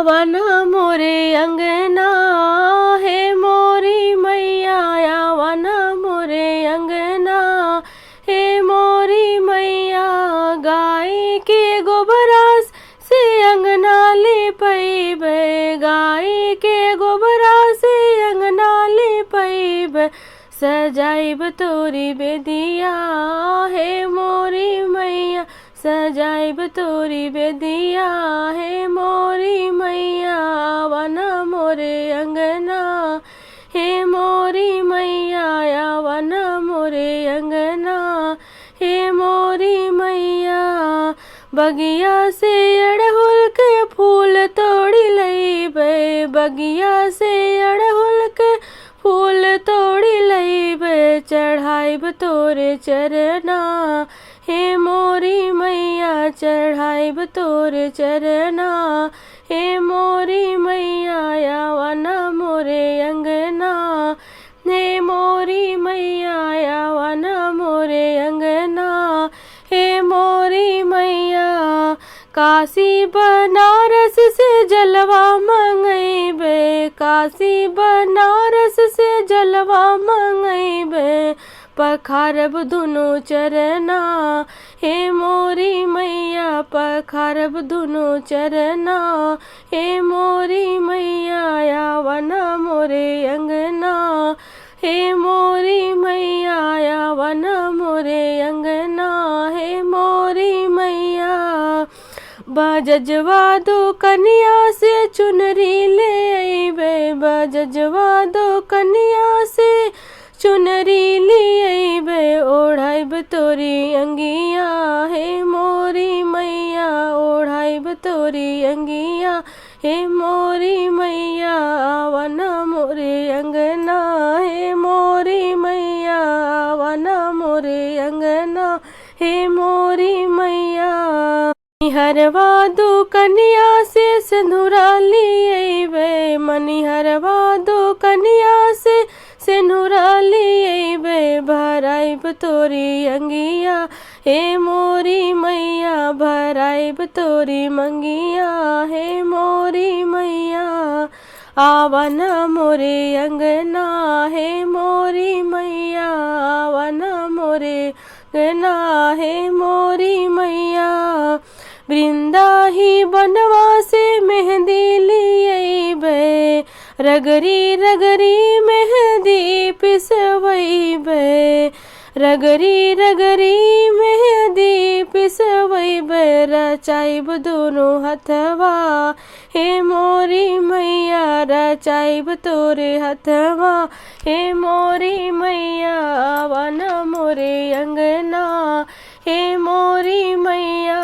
वन मोरे अंगना हे मोरी मैया वन मोरे अंगना हे मोरी मैया। गाय के गोबरास से अंगना लिपैबे, गाय के गोबरा से अंगना लिपैबे। सजाइब तोरी बेदिया हे मोरी मैया, सजाइब तोरी बेदिया हे मोरी मैया। वन मोरे अंगना हे मोरी मैया वन मोरे अंगना हे मोरी मैया। बगिया से अड़हुल के फूल तोड़ी लईबे, बगिया से अड़हुल के फूल तोड़ी लईबे। चढ़ाइब तोरे चरना हे मोरी मैया, चढ़ाइब तोरे चरना हे मोरी मैया। वन मोरे अंगना हे मोरी मैया वन मोरे अंगना हे मोरी मैया। काशी बनारस से जलवा मंगैबे, काशी बनारस से जलवा मंगैबे। पखारब दुनो चरना हे मोरी मैया, पखारब दुनो चरना हे मोरी मैया। वन मोरे अंगना हे मोरी मैया वन मोरे अंगना हे मोरी मैया। बजजवा दो कन्या से चुनरी ले अइबे, बजजवा दो कन्या से चुनरी ले अइबे। ओढ़ाइब तोरी अंगिया हे मोरी मैया, ओढ़ाइब तोरी अंगिया हे मोरी मैया। वन मोरे अंगना हे मोरी मैया, वन मोरे अंगना हे मोरी मैया। मनिहरवा दो कन्या से सिंदूरा लियैबे, मनिहरवा दो कन्या से सिंदूरा लियैबे। भराइब तोरी अंगिया हे मोरी मैया, भराइब तोरी मंगिया हे मोरी मैया। वन मोरे अंगना हे मोरी मैया, वन मोरे अंगना हे मोरी मैया। वृंदा ही बनवा से मेहंदी लियैबे, रगरी रगरी मेहंदी पिसवैबे, रगरी रगरी मेहंदी पिसवैबे। रचाइब दोनों हथवा हे मोरी मैया, रचाइब तोरे हथवा हे मोरी मैया। वन मोरे अंगना हे मोरी मैया।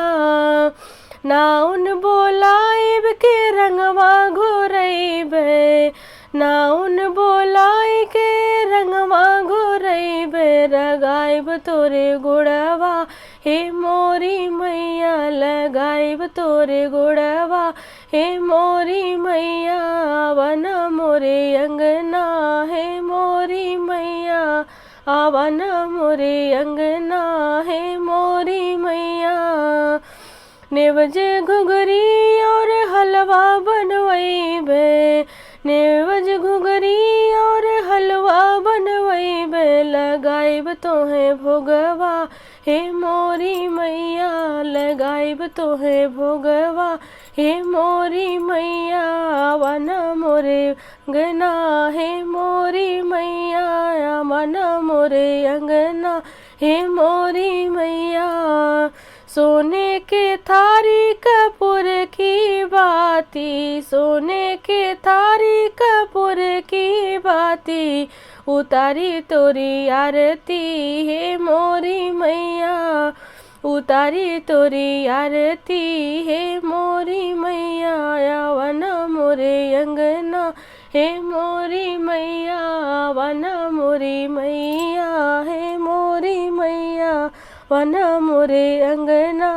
नाउन बोलाइब के रंगवा घोरैबे, नाउन बोलाई के रंगवा घोरैबे। लगाइब तोरे गोड़वा हे मोरी मैया, लगाइब तोरे गोड़वा हे मोरी मैया। वन मोरे अंगना हे मोरी मैया, वन मोरे अंगना हे मोरी मैया। नेवज घुघरी और हलवा बनवैबे, नेवज घुघरी और हलवा बनवैबे। लगाइब तोहे भोगवा हे मोरी मैया, लगाइब तोहे भोगवा हे मोरी मैया। वन मोरे अंगना हे मोरी मैया, वन मोरे अंगना हे मोरी मैया। सोने के थारी कपूर की बाती, सोने के थारी कपूर की बाती। उतारी तोरी आरती हे मोरी मैया, उतारी तोरी आरती हे मोरी मैया। वन मोरे अंगना हे मोरी मैया, वन मोरी मैया हे मोरी मैया। वन मोरे अंगना